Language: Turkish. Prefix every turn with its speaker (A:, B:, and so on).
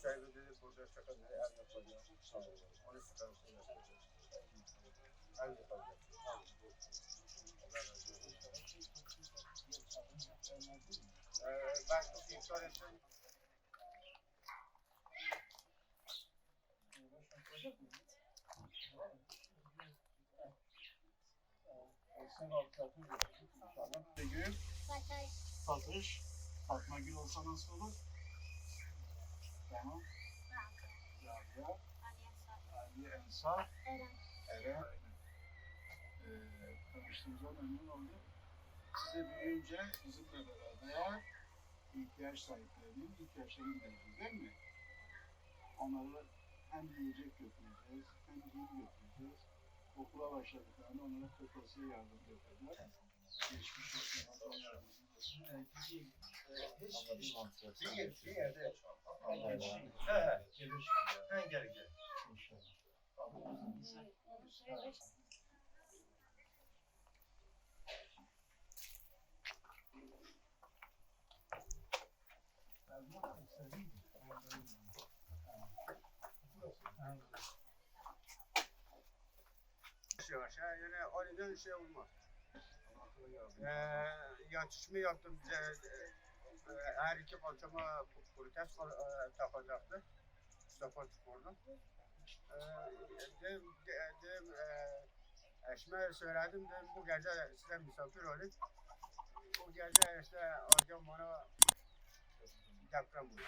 A: sahibi dedi burada şaka ev yapacağım. Onu sıkıntı yapacağım. Ev yapacağım. Ben çok iptal ettim.
B: Gül, satış, Fatma Gül olsa nasıl olur? Tamam. Rabia, Ali Ensar, Eren. Tanıştığımıza memnun oldum. Size büyüyünce bizimle beraber ihtiyaç sahiplerinin ihtiyaçlarını gideceğiz, değil mi? Onları hem yiyecek götüreceğiz, hem giyim götüreceğiz. Okula başladıklarında onlara kırtasiye yardım götüreceğiz. Geçmiş olsun, Allah yardımcınız olsun.
A: Bir yerde.
B: Gelir.
A: Gel.
B: İnşallah.
A: Yavaş yani aniden şey olmaz. Yatışma yaptım bize her iki kalçama protez takacaktı. Mustafa Çukur'da. Dedim eşime söyledim dedim bu gece size misafir olayım. Bu gece işte akşam bana deprem oldu.